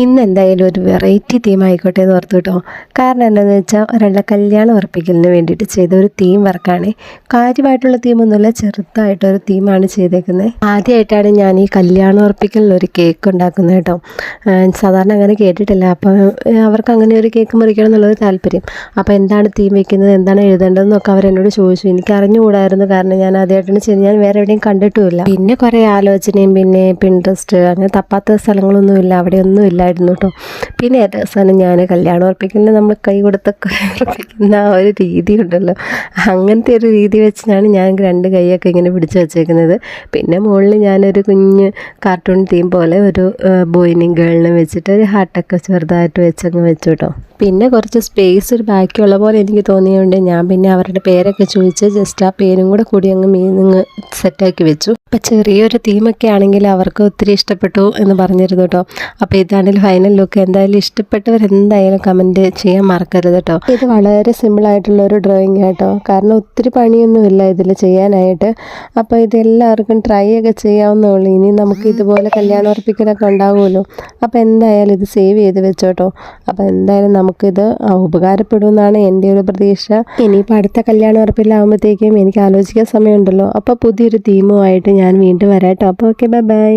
ഇന്ന് എന്തായാലും ഒരു വെറൈറ്റി തീം ആയിക്കോട്ടെ എന്ന് ഓർത്തു കേട്ടോ. കാരണം എന്താണെന്ന് വെച്ചാൽ ഒരാളുടെ കല്യാണം ഉറപ്പിക്കലിന് വേണ്ടിയിട്ട് ചെയ്ത ഒരു തീം വർക്കാണ്. കാര്യമായിട്ടുള്ള തീമൊന്നുമില്ല, ചെറുതായിട്ടൊരു തീമാണ് ചെയ്തേക്കുന്നത്. ആദ്യമായിട്ടാണ് ഞാൻ ഈ കല്യാണം ഉറപ്പിക്കലിനൊരു കേക്ക് ഉണ്ടാക്കുന്നത് കേട്ടോ. സാധാരണ അങ്ങനെ കേട്ടിട്ടില്ല. അപ്പം അവർക്ക് അങ്ങനെ ഒരു കേക്ക് മുറിക്കണം എന്നുള്ളത് താല്പര്യം. അപ്പോൾ എന്താണ് തീം വയ്ക്കുന്നത്, എന്താണ് എഴുതേണ്ടതെന്നൊക്കെ അവരെന്നോട് ചോദിച്ചു. എനിക്ക് അറിഞ്ഞുകൂടായിരുന്നു, കാരണം ഞാൻ ആദ്യമായിട്ടാണ് ചെയ്തത്. ഞാൻ വേറെ എവിടെയും കണ്ടിട്ടുമില്ല. പിന്നെ കുറേ ആലോചനയും പിന്നെ പിൻട്രസ്റ്റ് അങ്ങനെ തപ്പാത്ത സ്ഥലങ്ങളൊന്നുമില്ല, അവിടെയൊന്നും ഇല്ലായിരുന്നു കേട്ടോ. പിന്നെ ഏറ്റവും അവസാനം ഞാൻ കല്യാണം ഉറപ്പിക്കുന്ന നമ്മൾ കൈ കൊടുത്തൊക്കെ ഉറപ്പിക്കുന്ന ആ ഒരു രീതി ഉണ്ടല്ലോ, അങ്ങനത്തെ ഒരു രീതി വെച്ചാണ് ഞാൻ രണ്ട് കൈയൊക്കെ ഇങ്ങനെ പിടിച്ച് വെച്ചേക്കുന്നത്. പിന്നെ മുകളിൽ ഞാനൊരു കുഞ്ഞ് കാർട്ടൂൺ തീം പോലെ ഒരു ബോയിനെയും ഗേളിനെയും വെച്ചിട്ട് ഒരു ഹാർട്ടൊക്കെ ചെറുതായിട്ട് വെച്ചങ്ങ് വെച്ചു കേട്ടോ. പിന്നെ കുറച്ച് സ്പേസ് ഒരു ബാക്കിയുള്ള പോലെ എനിക്ക് തോന്നിയതുകൊണ്ട് ഞാൻ പിന്നെ അവരുടെ പേരൊക്കെ ചോദിച്ച് ജസ്റ്റ് ആ പേരും കൂടി അങ്ങ് മീനിങ് സെറ്റാക്കി വെച്ചു. അപ്പം ചെറിയൊരു തീമൊക്കെ ആണെങ്കിൽ അവർക്ക് ഒത്തിരി ഇഷ്ടപ്പെട്ടു എന്ന് പറഞ്ഞിരുന്നു കേട്ടോ. അപ്പോൾ ഇതാണെങ്കിൽ ഫൈനൽ ലുക്ക്. എന്തായാലും ഇഷ്ടപ്പെട്ടവർ എന്തായാലും കമൻറ്റ് ചെയ്യാൻ മറക്കരുത് കേട്ടോ. ഇത് വളരെ സിമ്പിളായിട്ടുള്ള ഒരു ഡ്രോയിങ് കേട്ടോ, കാരണം ഒത്തിരി പണിയൊന്നുമില്ല ഇതിൽ ചെയ്യാനായിട്ട്. അപ്പോൾ ഇതെല്ലാവർക്കും ട്രൈ ഒക്കെ ചെയ്യാവുന്നുള്ളൂ. ഇനി നമുക്ക് ഇതുപോലെ കല്യാണം ഉറപ്പിക്കലൊക്കെ ഉണ്ടാവുമല്ലോ. അപ്പോൾ എന്തായാലും ഇത് സേവ് ചെയ്ത് വെച്ചോട്ടോ. അപ്പോൾ എന്തായാലും നമുക്കിത് ഉപകാരപ്പെടുമെന്നാണ് എൻ്റെ ഒരു പ്രതീക്ഷ. ഇനിയിപ്പോൾ അടുത്ത കല്യാണം ഉറപ്പിലാവുമ്പോഴത്തേക്കും എനിക്ക് ആലോചിക്കാൻ സമയമുണ്ടല്ലോ. അപ്പോൾ പുതിയൊരു തീമുമായിട്ട് ഞാൻ വീണ്ടും വരാം കേട്ടോ. അപ്പോൾ ഓക്കെ, ബൈ ബൈ.